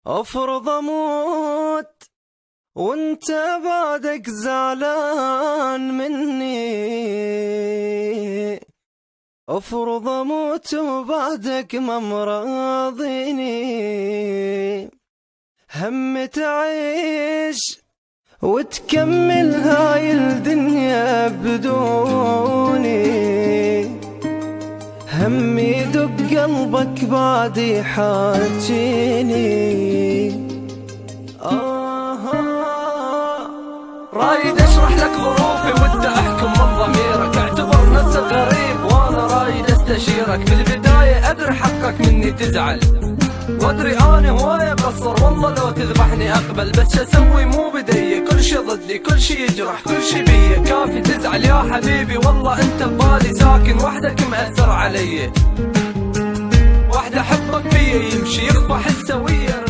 افرض اموت وانت بعدك زعلان مني، افرض اموت وبعدك ما مراضيني، هم تعيش وتكمل هاي الدنيا بدوني، هم يدق قلبك بعد يحاجيني. رايد اشرح لك ظروفي وانت احكم من ضميرك، اعتبر نفسك غريب وانا رايد استشيرك. بالبداية ادري حقك مني تزعل، وادري انا هواية مقصر، والله لو تذبحني اقبل، بس شو اسوي مو بدي، كل شي ضدي، كل شي يجرح، كل شي بيا. كافي تزعل يا حبيبي، والله انت ببالي ساكن، وحدك مأثر علي، وحدة حبك بيا يمشي يخفى حسه ويا.